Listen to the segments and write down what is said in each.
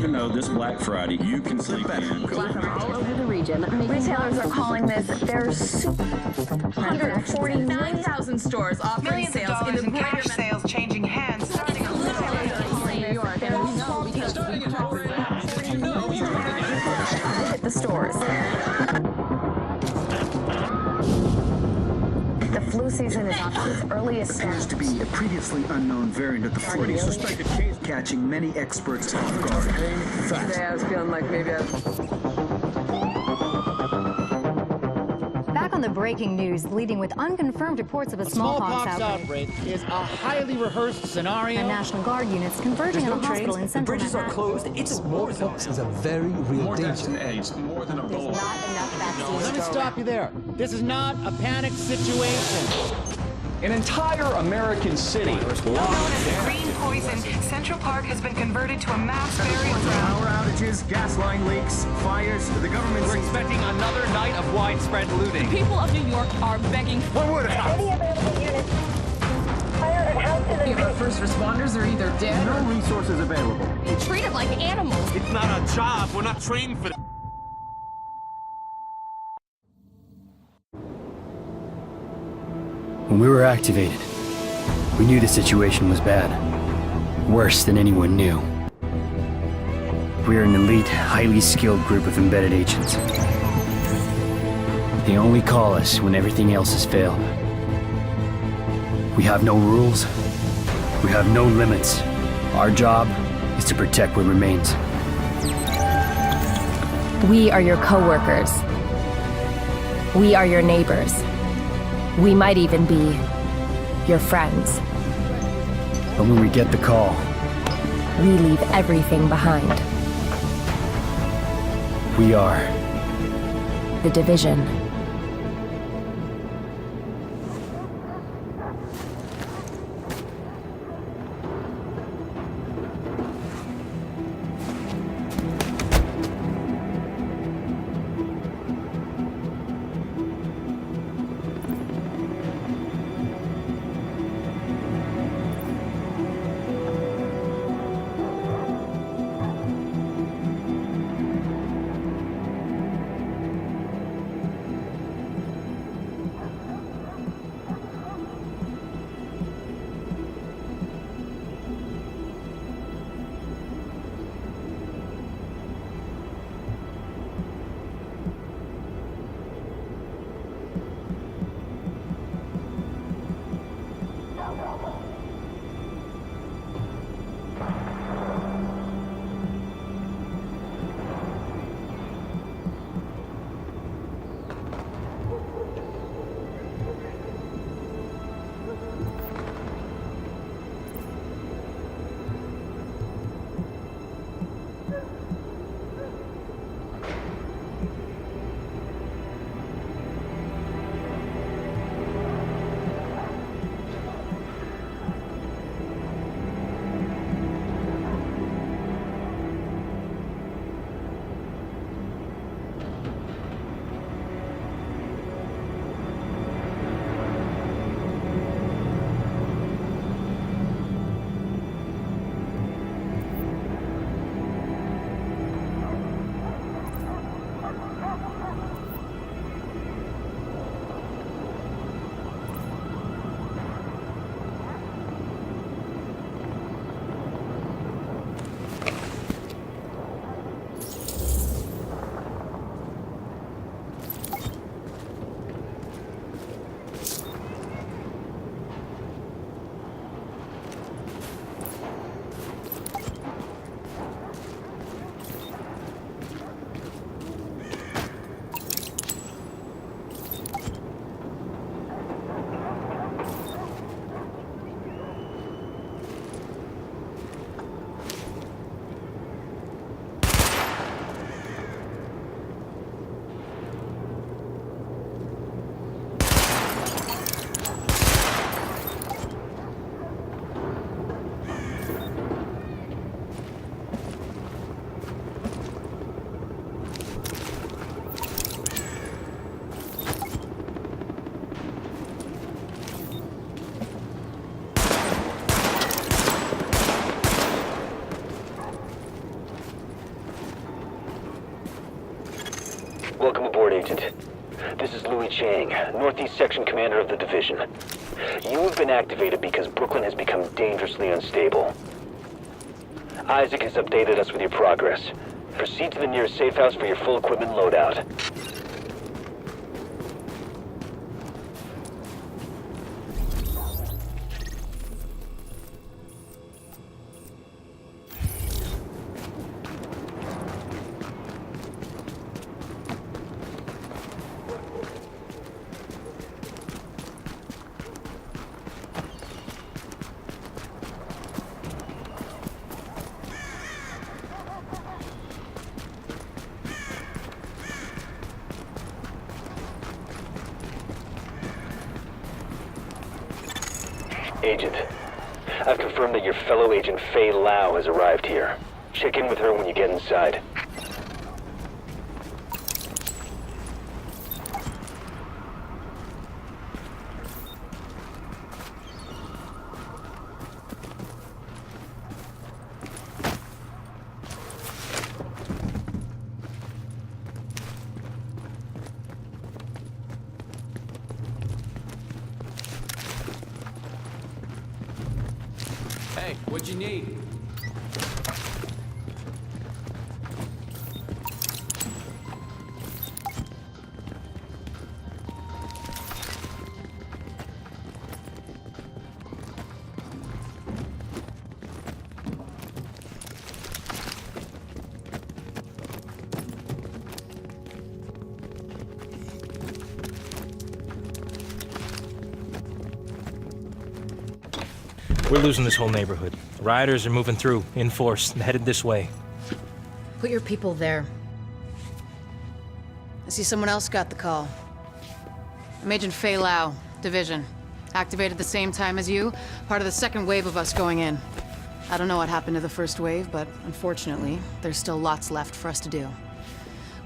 even though this Black Friday you can sleep in. All over the region. Retailers are calling this their 149,000 stores offering Millions of sales dollars in the in cash greater sales changing hands. Retailers are calling New York, and we know because hit the stores. The flu season is off to its earliest Appears to be a previously unknown variant of the flu, suspected case catching many experts off guard. Today I was feeling like maybe I was... Back on the breaking news, leading with unconfirmed reports of a smallpox outbreak is a highly rehearsed scenario. And National Guard units converging on a hospital in central Manhattan. Closed. It's smallpox is a very real danger. More than a There's not enough vaccines. Let me stop you there. This is not a panic situation. An entire American city Known as the Green Poison, Central Park has been converted to a mass burial ground. Power outages, gas line leaks, fires. The government We're expecting another night of widespread looting. People of New York are begging for One word out. any available units. Fire at house in the our first responders are either dead No resources available. being treated like animals. It's not our job. We're not trained for that. When we were activated, we knew the situation was bad. Worse than anyone knew. We are an elite, highly skilled group of embedded agents. They only call us when everything else has failed. We have no rules. We have no limits. Our job is to protect what remains. We are your co-workers. We are your neighbors. We might even be your friends. But when we get the call, We leave everything behind. we are The Division. Welcome aboard, Agent. This is Louis Chang, Northeast Section Commander of the Division. You have been activated because Brooklyn has become dangerously unstable. Isaac has updated us with your progress. Proceed to the nearest safe house for your full equipment loadout. Agent, I've confirmed that your fellow agent Faye Lau has arrived here. Check in with her when you get inside. Hey, what'd you need? We're losing this whole neighborhood. Rioters are moving through, in force, and headed this way. Put your people there. I see someone else got the call. I'm Agent Faye Lau, Division. Activated the same time as you, part of the second wave of us going in. I don't know what happened to the first wave, but unfortunately, there's still lots left for us to do.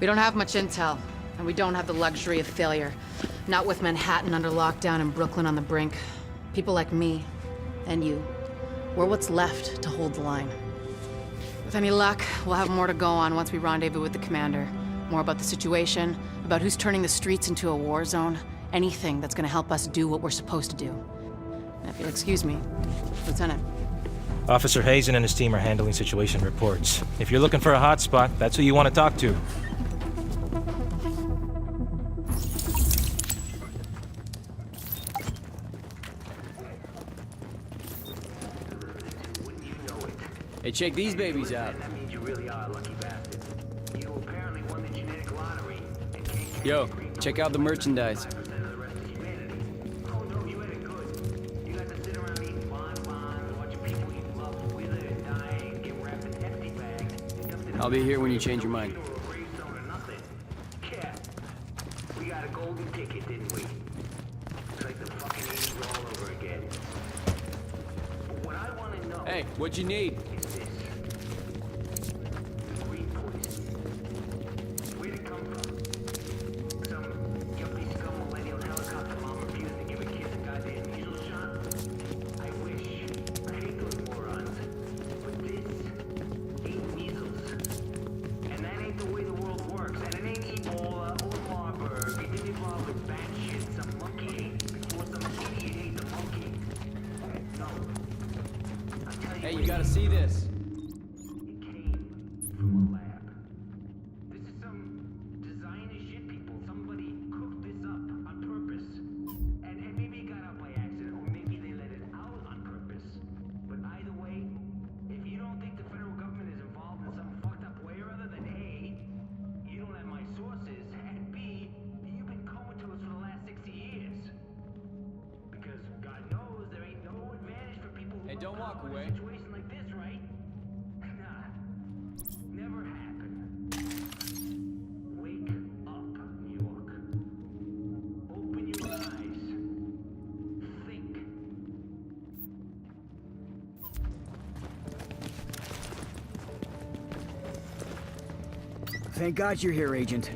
We don't have much intel, and we don't have the luxury of failure. Not with Manhattan under lockdown and Brooklyn on the brink. People like me, and you, we're what's left to hold the line. With any luck, we'll have more to go on once we rendezvous with the commander. More about the situation, about who's turning the streets into a war zone, anything that's gonna help us do what we're supposed to do. And if you'll excuse me, Lieutenant. Officer Hazen and his team are handling situation reports. If you're looking for a hotspot, that's who you want to talk to. Hey, check these babies out. Yo, check out the merchandise. I'll be here when you change your mind. We got a golden ticket, didn't we? It's like the fucking 80s all over again. What I want to know... Hey, what'd you need? Hey, you gotta see this. It came from a lab. This is some designer shit, people. Somebody cooked this up on purpose. And maybe it got out by accident, or maybe they let it out on purpose. But either way, if you don't think the federal government is involved in some fucked up way or other, then A, you don't have my sources, and B, you've been comatose for the last 60 years. Because God knows there ain't no advantage for people who... Hey, don't walk away. Like this, right? Nah, never happened. Wake up, New York. Open your eyes. Think. Thank God you're here, Agent.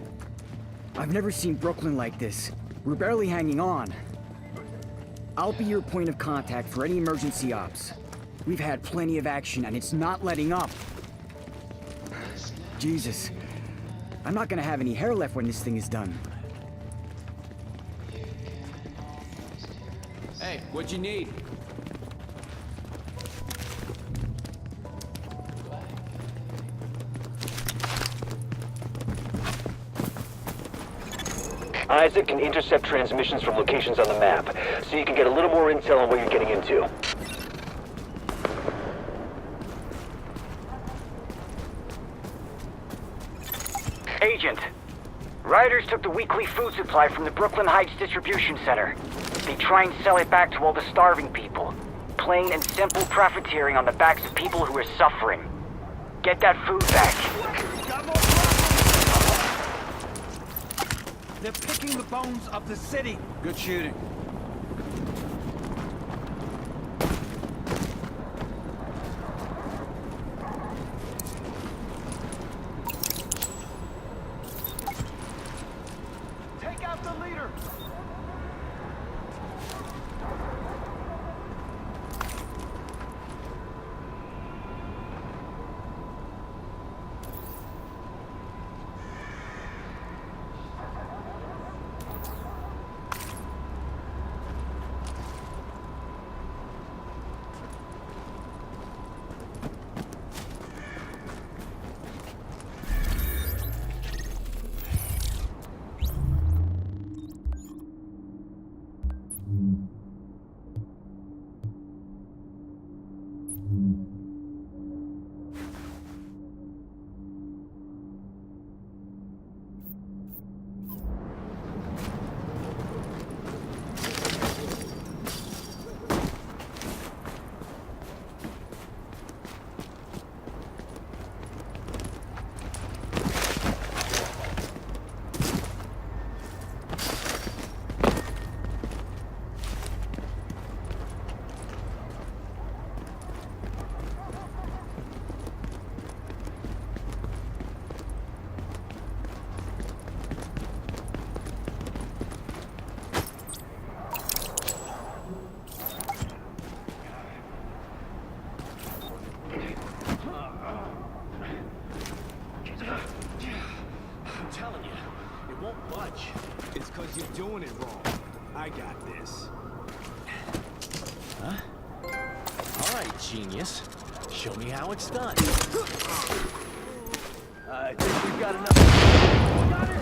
I've never seen Brooklyn like this. We're barely hanging on. I'll be your point of contact for any emergency ops. We've had plenty of action, and it's not letting up. Jesus. I'm not gonna have any hair left when this thing is done. Hey, what'd you need? Isaac can intercept transmissions from locations on the map, so you can get a little more intel on what you're getting into. Agent, rioters took the weekly food supply from the Brooklyn Heights Distribution Center. They try and sell it back to all the starving people. Plain and simple profiteering on the backs of people who are suffering. Get that food back. They're picking the bones of the city. Good shooting. Take out the leader. It's because you're doing it wrong. I got this. Huh? All right, genius. Show me how it's done. I think we've got enough. Got it!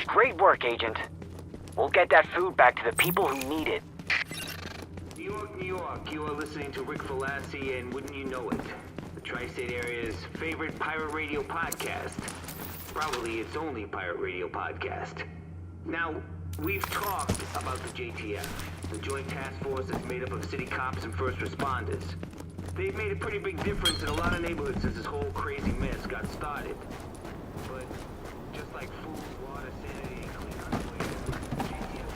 Great work, Agent. We'll get that food back to the people who need it. New York, New York. You are listening to Rick Velassi, and wouldn't you know it, the Tri-State Area's favorite pirate radio podcast. Probably its only pirate radio podcast. Now, we've talked about the JTF, the Joint Task Force that's made up of city cops and first responders. They've made a pretty big difference in a lot of neighborhoods since this whole crazy mess got started. But just like food, water, sanity, and clean runways, JTF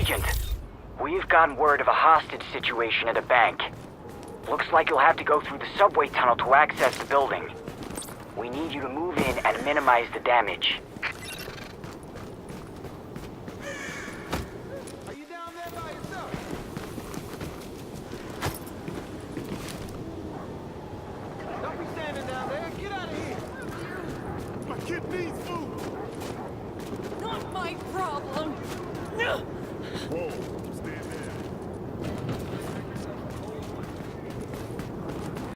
Agent, we've gotten word of a hostage situation at a bank. Looks like you'll have to go through the subway tunnel to access the building. We need you to move in and minimize the damage.